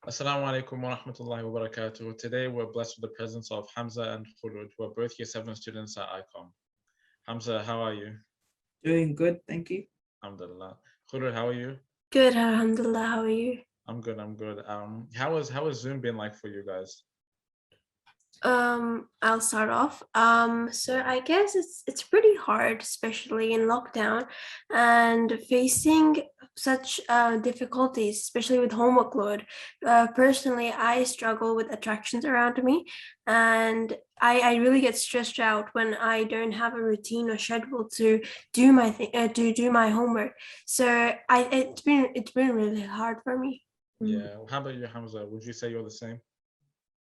Assalamu alaikum wa rahmatullahi wa barakatuh. Today we're blessed with the presence of Hamza and Khulud, who are both year 7 students at ICOM. Hamza, how are you? Doing good, thank you. Alhamdulillah. Khulud, how are you? Good, alhamdulillah. How are you? I'm good, I'm good. How has Zoom been like for you guys? I'll start off. So I guess it's pretty hard, especially in lockdown, and facing such difficulties, especially with homework load. Personally, I struggle with attractions around me, and I really get stressed out when I don't have a routine or schedule to do my thing, to do my homework. So it's been really hard for me. Yeah. How about you, Hamza? Would you say you're the same?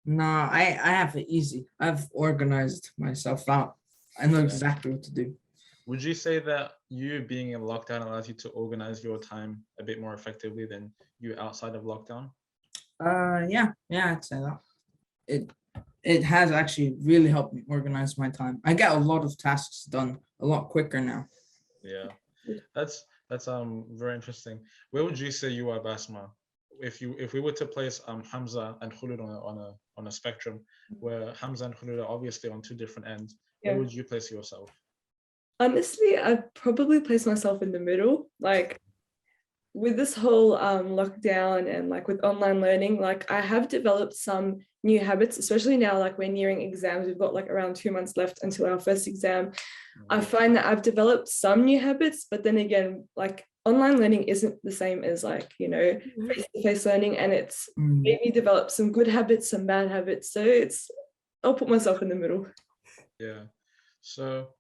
No, I have it easy. I've organized myself out. I know Yeah. exactly what to do. Would you say that you being in lockdown allows you to organize your time a bit more effectively than you outside of lockdown? Yeah, I'd say that. It it has actually really helped me organize my time. I get a lot of tasks done a lot quicker now. Yeah. That's very interesting. Where would you say you are, Basma? If we were to place Hamza and Khulud on a spectrum where Hamza and Khulud are obviously on two different ends, where Yeah. would you place yourself? Honestly, I'd probably place myself in the middle. Like with this whole lockdown and like with online learning, like I have developed some new habits, especially now, like we're nearing exams. We've got like around 2 months left until our first exam. I find that I've developed some new habits, but then again, like online learning isn't the same as like, face-to-face learning, and it's Mm. made me develop some good habits, some bad habits. So I'll put myself in the middle. Yeah. So,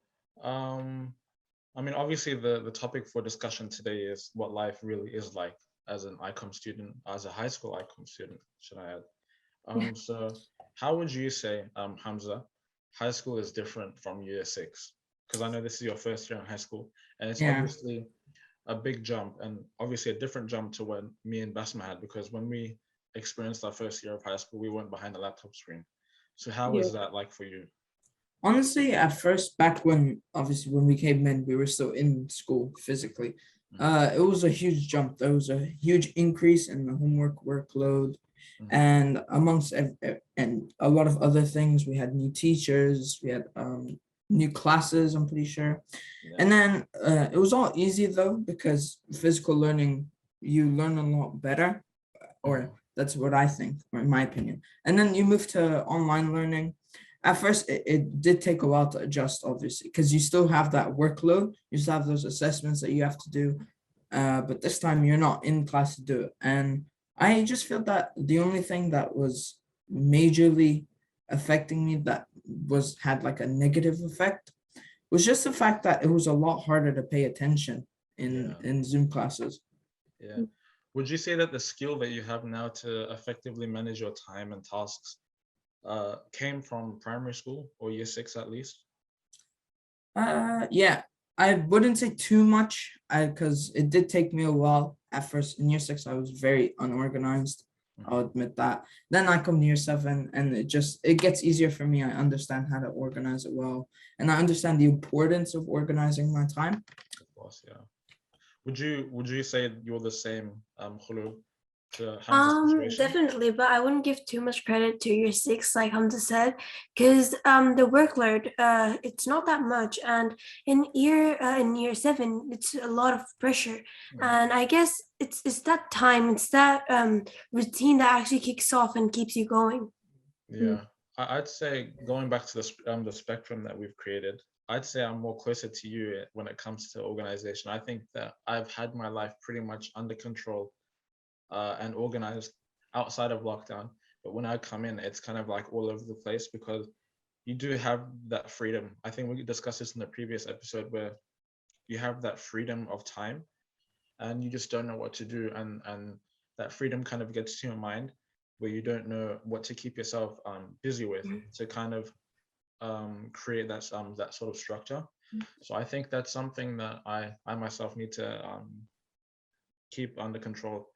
I mean, obviously the topic for discussion today is what life really is like as an ICOM student, as a high school ICOM student, should I add. So how would you say, Hamza, high school is different from year 6? Because I know this is your first year in high school, and it's Yeah. obviously a big jump, and obviously a different jump to when me and Basma had, because when we experienced our first year of high school, we weren't behind a laptop screen. So how was that like for you? Honestly, at first, back when obviously when we came in, we were still in school physically. It was a huge jump. There was a huge increase in the homework workload, Mhm. and amongst and a lot of other things. We had new teachers. We had new classes. I'm pretty sure. Yeah. And then it was all easy though, because physical learning, you learn a lot better, or that's what I think, or in my opinion. And then you move to online learning. At first, it did take a while to adjust, obviously, because you still have that workload. You still have those assessments that you have to do. But this time you're not in class to do it. And I just feel that the only thing that was majorly affecting me, that had like a negative effect, was just the fact that it was a lot harder to pay attention in Zoom classes. Yeah. Would you say that the skill that you have now to effectively manage your time and tasks came from primary school or year 6 at least? Yeah, I wouldn't say too much, because it did take me a while. At first, in year 6, I was very unorganized. I'll admit that. Then I come to year 7, and it gets easier for me. I understand how to organize it well, and I understand the importance of organizing my time. Of course, yeah. Would you say you're the same, Khulud, to Hamza's situation? Definitely, but I wouldn't give too much credit to year 6, like Hamza said, because the workload it's not that much, and in year 7 it's a lot of pressure, and I guess it's that time, it's that routine that actually kicks off and keeps you going. Yeah, I'd say going back to the spectrum that we've created, I'd say I'm more closer to you when it comes to organization. I think that I've had my life pretty much under control and organized outside of lockdown. But when I come in, it's kind of like all over the place, because you do have that freedom. I think we discussed this in the previous episode, where you have that freedom of time and you just don't know what to do. And that freedom kind of gets to your mind, where you don't know what to keep yourself busy with to kind of create that sort of structure. So I think that's something that I myself need to keep under control,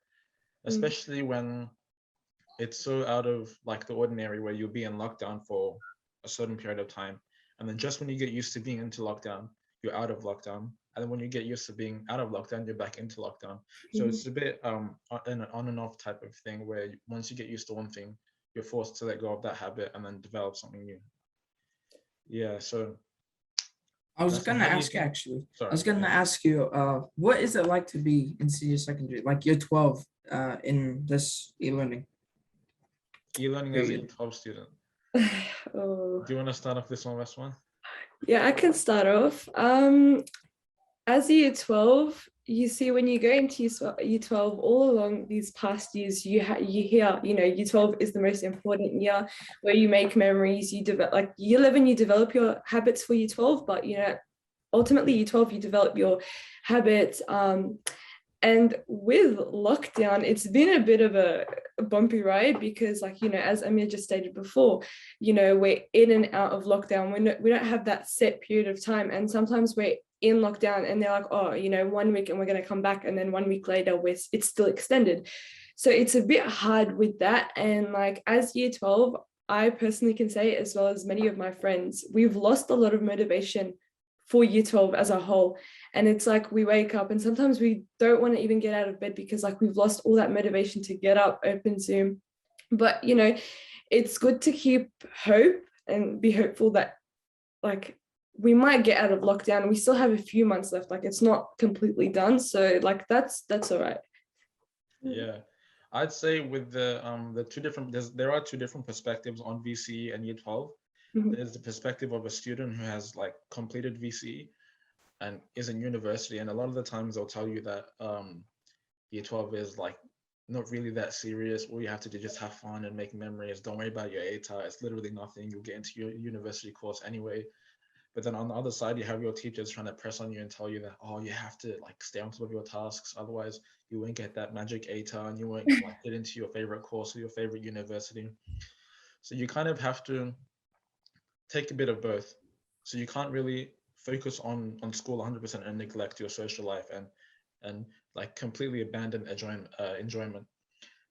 especially when it's so out of like the ordinary, where you'll be in lockdown for a certain period of time, and then just when you get used to being into lockdown, you're out of lockdown, and then when you get used to being out of lockdown, you're back into lockdown. So it's a bit an on and off type of thing where once you get used to one thing, you're forced to let go of that habit and then develop something new. Yeah, so I was that's gonna how do you ask you think- actually. I sorry, was gonna ask you, what is it like to be in senior secondary, like year 12, in this e-learning? e-learning as a year 12 student. Oh, Do you want to start off this one, Basma? yeah, I can start off. As a year 12, you see when you go into year 12, all along these past years, you hear, year 12 is the most important year where you make memories. You develop, like year 11, you develop your habits for year 12, but ultimately year 12, you develop your habits. And with lockdown, it's been a bit of a bumpy ride because, as Amir just stated before, we're in and out of lockdown. We don't have that set period of time. And sometimes we're in lockdown and they're like, oh, 1 week and we're going to come back. And then 1 week later, it's still extended. So it's a bit hard with that. And as year 12, I personally can say, as well as many of my friends, we've lost a lot of motivation for year 12 as a whole. And it's like we wake up and sometimes we don't want to even get out of bed because we've lost all that motivation to get up, open Zoom. But it's good to keep hope and be hopeful that we might get out of lockdown. We still have a few months left. It's not completely done. So that's all right. Yeah, I'd say with the two different, there are two different perspectives on VCE and year 12. Mhm. There's the perspective of a student who has completed VCE and is in university, and a lot of the times they'll tell you that year 12 is not really that serious. All you have to do is just have fun and make memories. Don't worry about your ATAR. It's literally nothing. You'll get into your university course anyway. But then on the other side, you have your teachers trying to press on you and tell you that, oh, you have to stay on top of your tasks. Otherwise, you won't get that magic ATAR and you won't get into your favorite course or your favorite university. So you kind of have to take a bit of both. So you can't really focus on school 100% and neglect your social life and completely abandon enjoyment.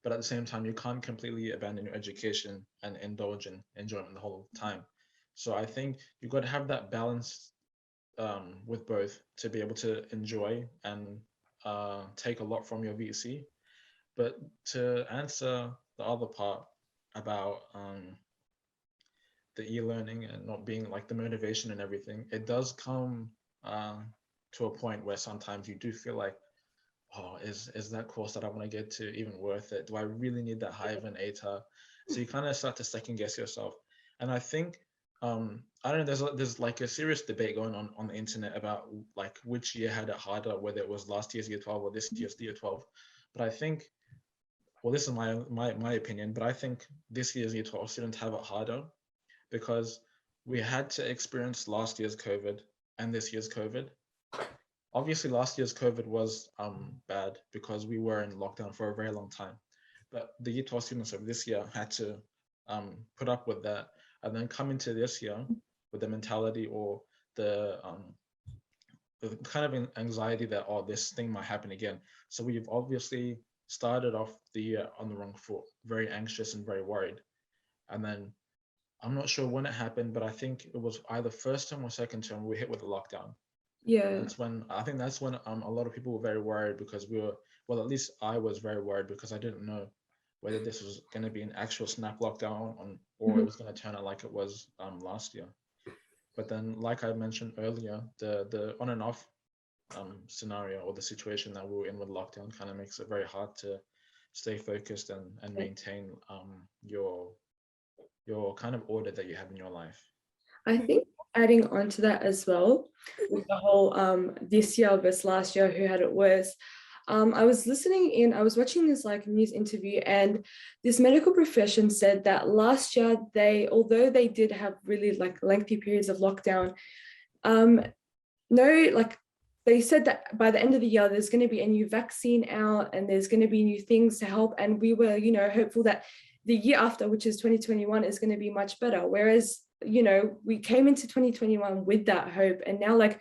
But at the same time, you can't completely abandon your education and indulge in enjoyment the whole time. So I think you've got to have that balance with both to be able to enjoy and take a lot from your VC. But to answer the other part about the e-learning and not being the motivation and everything, it does come to a point where sometimes you do feel oh, is that course that I want to get to even worth it? Do I really need that high of an ATAR? So you kind of start to second guess yourself. And I think I don't know, there's a serious debate going on the internet about which year had it harder, whether it was last year's year 12 or this year's year 12. But I think, well, this is my opinion, but I think this year's year 12 students have it harder because we had to experience last year's COVID and this year's COVID. Obviously, last year's COVID was bad because we were in lockdown for a very long time. But the year 12 students of this year had to put up with that and then come into this year with the mentality or the kind of anxiety that, oh, this thing might happen again. So we've obviously started off the year on the wrong foot, very anxious and very worried. And then I'm not sure when it happened, but I think it was either first term or second term we hit with the lockdown. Yeah. That's when a lot of people were very worried because at least I was very worried because I didn't know whether this was going to be an actual snap lockdown or it was going to turn out like it was last year. But then, like I mentioned earlier, the on and off scenario or the situation that we were in with lockdown kind of makes it very hard to stay focused and maintain your kind of order that you have in your life. I think adding on to that as well, with the whole this year versus last year, who had it worse. I was watching this news interview, and this medical profession said that last year although they did have really lengthy periods of lockdown, they said that by the end of the year there's going to be a new vaccine out and there's going to be new things to help, and we were hopeful that the year after, which is 2021, is going to be much better. Whereas we came into 2021 with that hope, and now I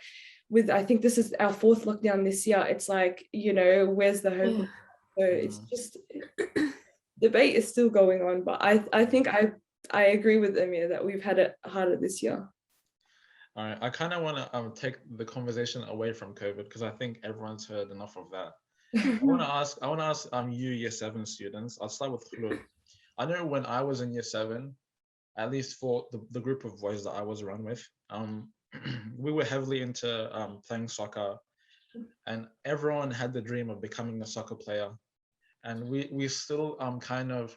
think this is our fourth lockdown this year. It's where's the hope? So it's just debate is still going on, but I think I agree with Amir that we've had it harder this year. All right, I kind of want to take the conversation away from COVID because I think everyone's heard enough of that. I want to ask you year seven students. I'll start with Khulud. I know when I was in year seven, at least for the group of boys that I was around with, we were heavily into playing soccer, and everyone had the dream of becoming a soccer player. And we still kind of,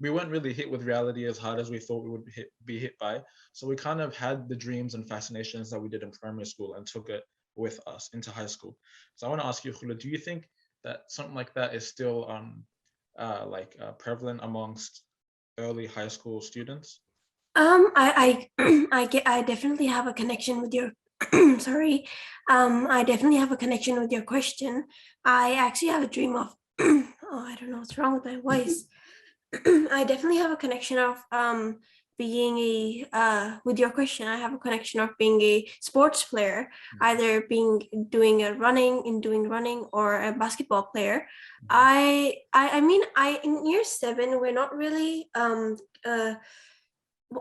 we weren't really hit with reality as hard as we thought we would be hit by. So we kind of had the dreams and fascinations that we did in primary school and took it with us into high school. So I want to ask you, Khulud, do you think that something like that is still prevalent amongst early high school students? I definitely have a connection with your sorry. I definitely have a connection with your question. I actually have a dream of oh, I don't know what's wrong with my voice. I definitely have a connection of being a with your question. I have a connection of being a sports player, either doing running or a basketball player. I mean I in year seven we're not really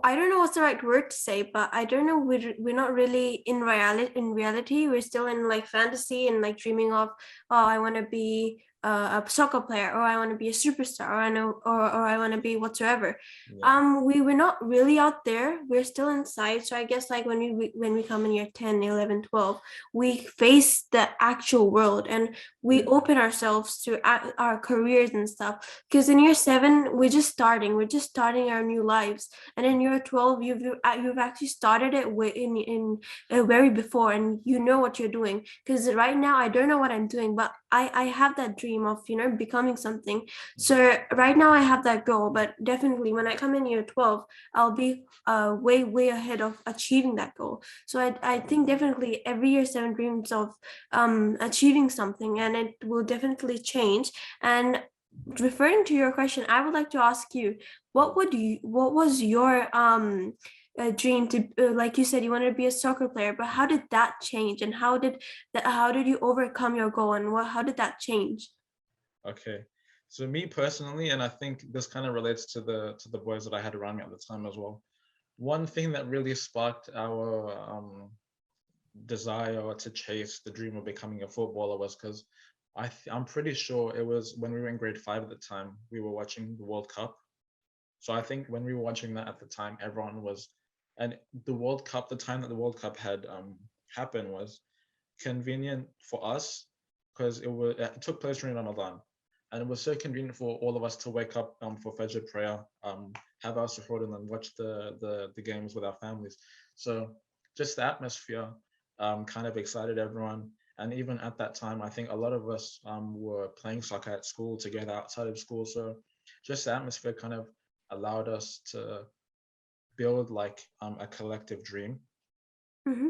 I don't know what's the right word to say, but I don't know. We're not really in reality. In reality, we're still in like fantasy and like dreaming of, oh, I want to be a soccer player, or I want to be a superstar, or I know, or I want to be whatsoever. Yeah. We were not really out there. We're still inside. So I guess like when we come in year 10, 11, 12, we face the actual world and we open ourselves to our careers and stuff. Because in year seven, we're just starting. We're just starting our new lives, and in year 12 you've actually started it in very before, and you know what you're doing. Because right now I don't know what I'm doing, but I have that dream of becoming something. So right now I have that goal, but definitely when I come in year 12 I'll be way ahead of achieving that goal. So I think definitely every year 7 dreams of achieving something, and it will definitely change. And referring to your question, I would like to ask you, what was your dream to like you said you wanted to be a soccer player, but how did that change, and how did you overcome your goal, and how did that change? Okay. So me personally, and I think this kind of relates to the boys that I had around me at the time as well. One thing that really sparked our desire to chase the dream of becoming a footballer was because I'm pretty sure it was when we were in grade 5 at the time, we were watching the World Cup. So I think when we were watching that at the time, everyone was, and the World Cup, the time that the World Cup had happened was convenient for us because it took place during Ramadan, and it was so convenient for all of us to wake up for Fajr prayer, have our suhoor, and then watch the games with our families. So just the atmosphere kind of excited everyone. And even at that time, I think a lot of us were playing soccer at school together outside of school. So just the atmosphere kind of allowed us to build like a collective dream. Mm-hmm.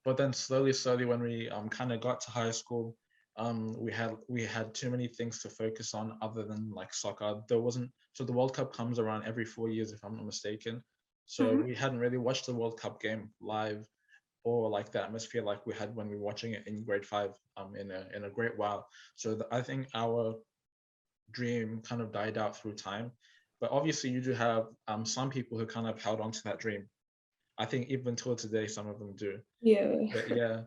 But then slowly, when we kind of got to high school, we had too many things to focus on other than like soccer. There wasn't, so the World Cup comes around every 4 years, if I'm not mistaken. So Mm-hmm. we hadn't really watched the World Cup game live, or like the atmosphere like we had when we were watching it in grade 5 in a great while. So I think our dream kind of died out through time. But obviously, you do have some people who kind of held on to that dream. I think even till today, some of them do. Yeah. But yeah,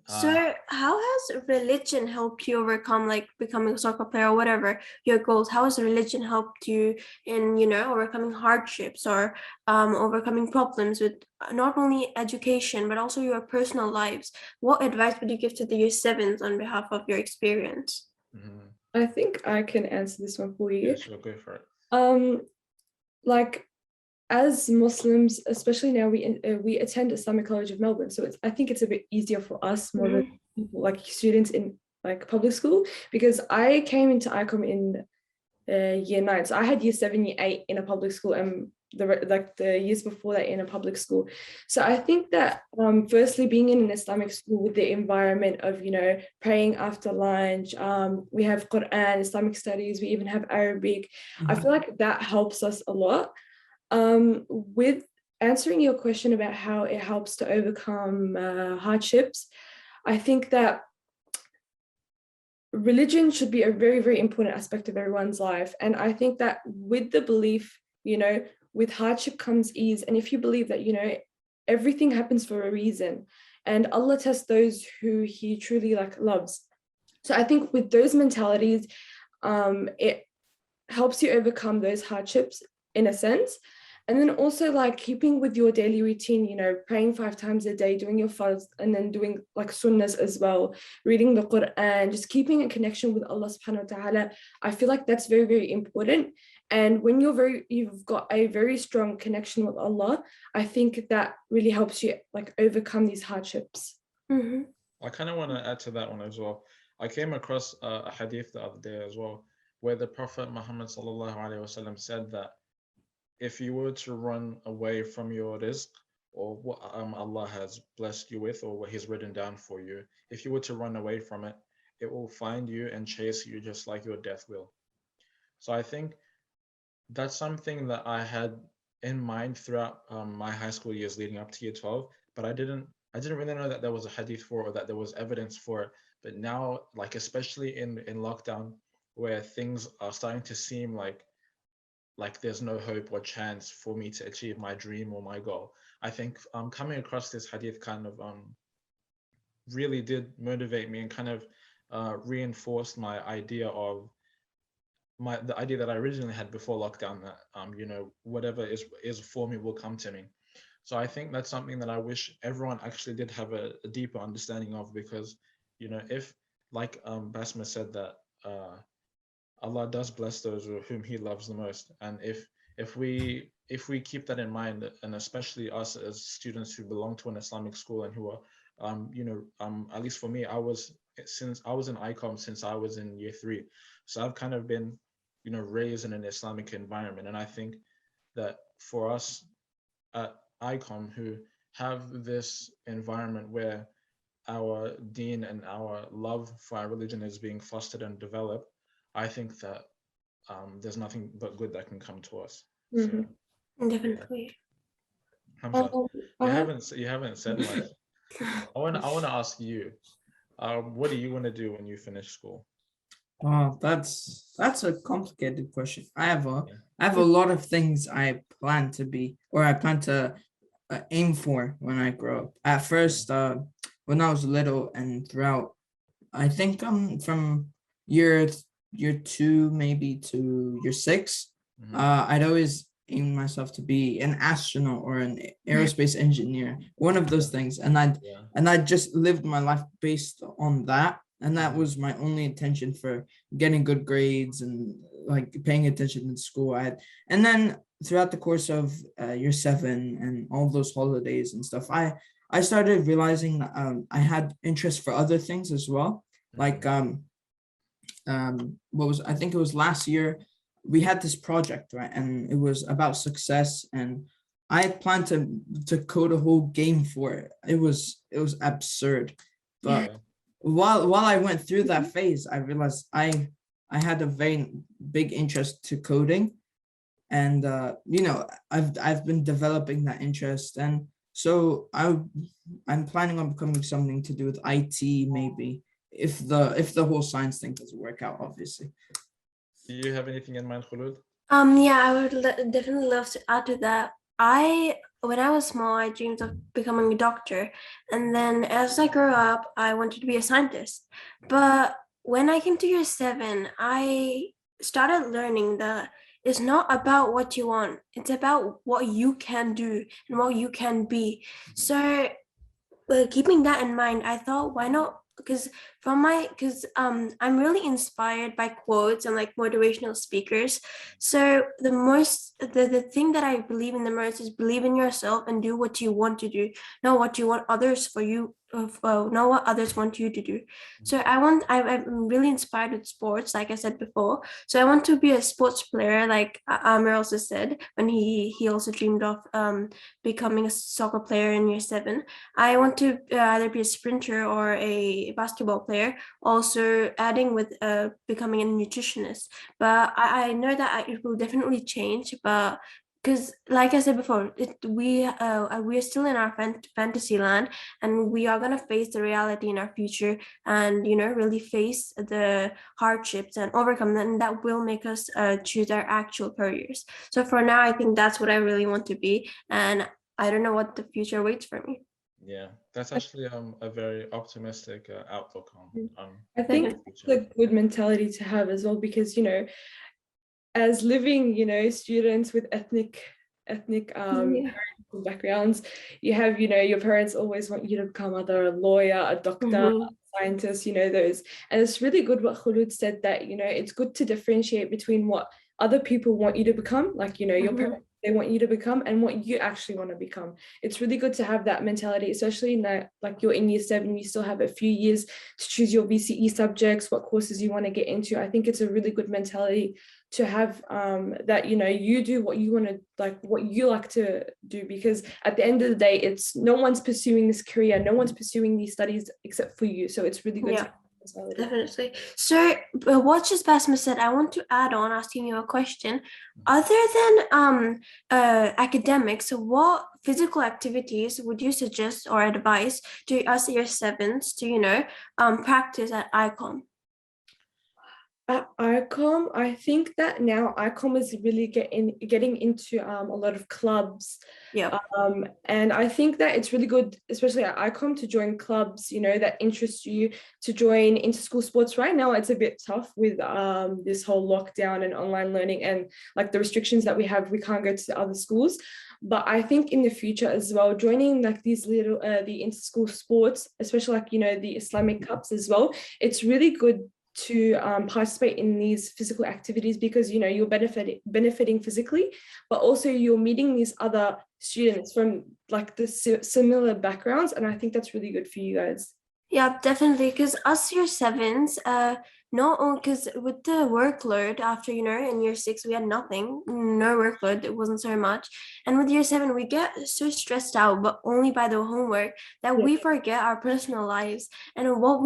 So how has religion helped you overcome like becoming a soccer player or whatever your goals? How has religion helped you in, overcoming hardships or overcoming problems with not only education but also your personal lives? What advice would you give to the year sevens on behalf of your experience? mhm. I think I can answer this one for you. Yeah, sure, go for it. Like as Muslims, especially now, we attend Islamic College of Melbourne, so I think it's a bit easier for us more than people, like students in like public school, because I came into ICOM in year 9, so I had year 7, year 8 in a public school, and the years before that in a public school. So I think that firstly, being in an Islamic school with the environment of praying after lunch, we have Quran, Islamic studies, we even have Arabic. I feel like that helps us a lot. With answering your question about how it helps to overcome hardships, I think that religion should be a very, very important aspect of everyone's life. And I think that with the belief, with hardship comes ease. And if you believe that, everything happens for a reason, and Allah tests those who He truly like loves. So I think with those mentalities, it helps you overcome those hardships in a sense. And then also like keeping with your daily routine, you know, praying 5 times a day, doing your farz, and then doing like sunnahs as well, reading the Quran, just keeping a connection with Allah subhanahu wa ta'ala. I feel like that's very, very important. And when you've got a very strong connection with Allah, I think that really helps you like overcome these hardships. Mm-hmm. I kind of want to add to that one as well. I came across a hadith the other day as well, where the Prophet Muhammad sallallahu alaihi wasallam said that if you were to run away from your rizq, or what Allah has blessed you with, or what He's written down for you, if you were to run away from it, it will find you and chase you just like your death will. So I think that's something that I had in mind throughout my high school years leading up to year 12, but I didn't really know that there was a hadith for it, or that there was evidence for it. But now, like especially in lockdown, where things are starting to seem like there's no hope or chance for me to achieve my dream or my goal, I think coming across this hadith kind of really did motivate me, and kind of reinforced my idea of the idea that I originally had before lockdown, that you know, whatever is for me will come to me. So I think that's something that I wish everyone actually did have a deeper understanding of, because, you know, if, like Basma said, that Allah does bless those whom He loves the most, and if we keep that in mind, and especially us as students who belong to an Islamic school and who are you know, at least for me, since I was in ICOM since I was in year 3, so I've kind of been, you know, raised in an Islamic environment, and I think that for us at ICOM who have this environment where our deen and our love for our religion is being fostered and developed, I think that there's nothing but good that can come to us. Mhm. So, Definitely. Hamza, I have you haven't said much. I want to ask you, what do you want to do when you finish school? Oh, that's a complicated question. Yeah. I have a lot of things I plan to be, or I plan to aim for when I grow up. At first, when I was little and throughout, I think from year year 2 maybe to year 6, Mhm. I'd always aim myself to be an astronaut or an aerospace engineer, one of those things, and Yeah. I just lived my life based on that, and that Mhm. was my only intention for getting good grades and like paying attention in school. And then throughout the course of year 7 and all those holidays and stuff, I started realizing that I had interest for other things as well. Like what was, I think it was last year, we had this project, right, and it was about success, and I planned to code a whole game for it. It was absurd, but Yeah. while I went through that phase, I realized I had a very big interest to coding, and you know, I've been developing that interest, and so I'm planning on becoming something to do with IT, maybe, if the whole science thing doesn't work out, obviously. Do you have anything in mind, Khulud? Yeah, I would definitely love to add to that. When I was small, I dreamed of becoming a doctor, and then as I grew up, I wanted to be a scientist. But when I came to year 7, I started learning that it's not about what you want; it's about what you can do and what you can be. So, keeping that in mind, I thought, why not? Because I'm really inspired by quotes and like motivational speakers. So the thing that I believe in the most is believe in yourself and do what you want to do, not what you want others for you, not what others want you to do. So I'm really inspired with sports, like I said before. So I want to be a sports player, like Amir also said when he also dreamed of becoming a soccer player in year 7. I want to either be a sprinter or a basketball player, also adding with becoming a nutritionist. But I know that it will definitely change, but because like I said before, we are still in our fantasy land, and we are going to face the reality in our future, and you know, really face the hardships and overcome them, and that will make us choose our actual careers. So for now, I think that's what I really want to be, and I don't know what the future waits for me. Yeah, that's actually a very optimistic outlook Mm. on I think the it's future. a good mentality to have as well, because as living students with ethnic Yeah. backgrounds, you have your parents always want you to become either a lawyer, a doctor, Mhm. scientist, those. And it's really good what Khulud said, that it's good to differentiate between what other people want you to become, like your Mhm. parents, they want you to become, and what you actually want to become. It's really good to have that mentality, especially now, like you're in year 7, you still have a few years to choose your VCE subjects, what courses you want to get into. I think it's a really good mentality to have, that you do what you want to, like what you like to do, because at the end of the day, it's no one's pursuing this career, no one's pursuing these studies except for you. So it's really good to Yeah. have that mentality. Definitely. So, what just Basma said, I want to add on asking you a question. Other than academics, what physical activities would you suggest or advise to us year sevens to, practice at ICOM? At ICOM, I think that now ICOM is really getting into a lot of clubs. Yeah. And I think that it's really good, especially at ICOM, to join clubs, that interest you, to join inter-school sports. Right now, it's a bit tough with this whole lockdown and online learning, and like the restrictions that we have, we can't go to other schools. But I think in the future as well, joining like these little, the inter-school sports, especially like, the Islamic Cups as well, it's really good to participate in these physical activities, because you're benefiting physically, but also you're meeting these other students from like the similar backgrounds, and I think that's really good for you guys. Yeah, definitely. Because us year sevens, no, because with the workload after, in year 6, we had nothing, no workload, it wasn't so much. And with year 7, we get so stressed out, but only by the homework, that Yeah. we forget our personal lives and what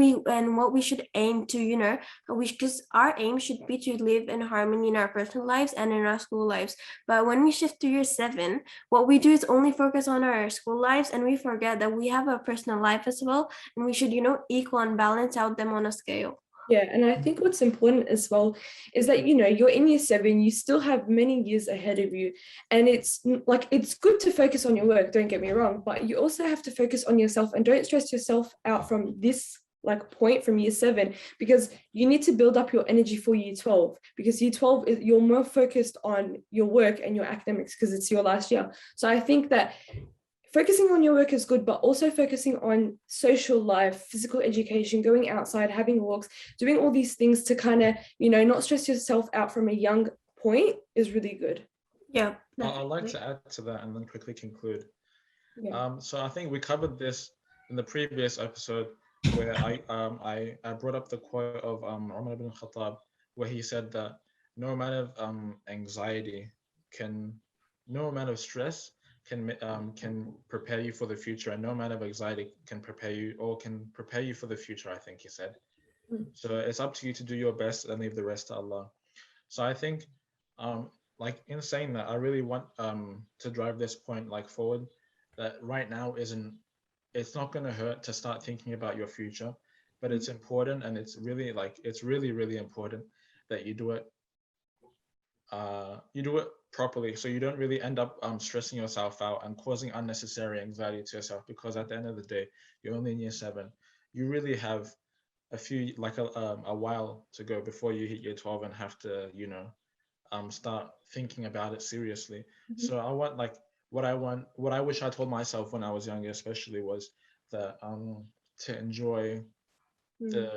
we should aim to, because our aim should be to live in harmony in our personal lives and in our school lives. But when we shift to year 7, what we do is only focus on our school lives, and we forget that we have a personal life as well, and we should equal and balance out them on a scale. Yeah, and I think what's important as well is that you're in year 7, you still have many years ahead of you, and it's good to focus on your work, don't get me wrong, but you also have to focus on yourself, and don't stress yourself out from this like point from year 7, because you need to build up your energy for year 12, because year 12 is, you're more focused on your work and your academics because it's your last year. So I think that focusing on your work is good, but also focusing on social life, physical education, going outside, having walks, doing all these things to kind of, not stress yourself out from a young point is really good. Yeah, I'd like definitely. to add to that and then quickly conclude. Yeah. So I think we covered this in the previous episode, where I brought up the quote of Umar ibn Khattab, where he said that no amount of anxiety can, no amount of stress can prepare you for the future, and no amount of anxiety can prepare you for the future, I think he said. Mm. So it's up to you to do your best and leave the rest to Allah. So I think, like in saying that, I really want to drive this point like forward, that right now isn't, it's not going to hurt to start thinking about your future, but it's important, and it's really really important that you do it properly, so you don't really end up stressing yourself out and causing unnecessary anxiety to yourself, because at the end of the day, you're only in year 7. You really have a while to go before you hit year 12 and have to start thinking about it seriously. Mhm. So I want like what I wish I told myself when I was younger, especially, was that to enjoy Mm. the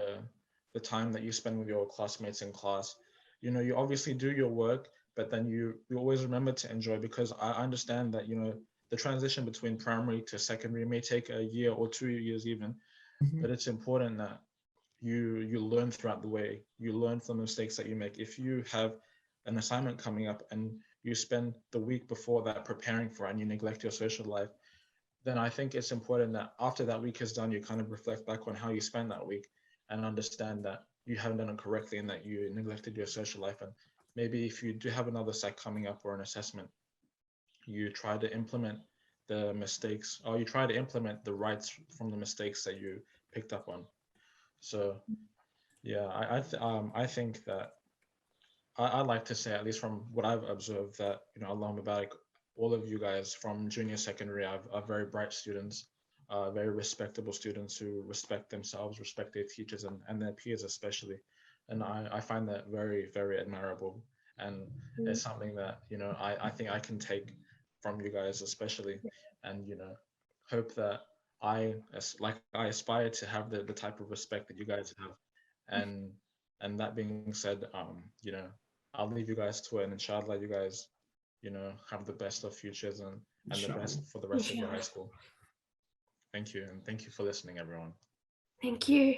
the time that you spend with your classmates in class. You obviously do your work, but then you always remember to enjoy, because I understand that the transition between primary to secondary may take a year or 2 years even, Mhm. but it's important that you learn throughout the way. You learn from the mistakes that you make. If you have an assignment coming up and you spend the week before that preparing for it and you neglect your social life, then I think it's important that after that week is done, you kind of reflect back on how you spent that week and understand that you haven't done it correctly and that you neglected your social life. And maybe if you do have another site coming up or an assessment, you try to implement the mistakes, or you try to implement the rights from the mistakes that you picked up on. So yeah, I think that I like to say, at least from what I've observed, that Allah Mubarak, all of you guys from junior secondary are very bright students, very respectable students who respect themselves, respect their teachers and their peers especially. And I find that very, very admirable. And it's something that, I think I can take from you guys especially. And, hope that I aspire to have the type of respect that you guys have. And that being said, I'll leave you guys to it, and inshallah you guys, have the best of futures and the Inshallah. best for the rest of your high Inshallah. school. Thank you, and thank you for listening, everyone. Thank you.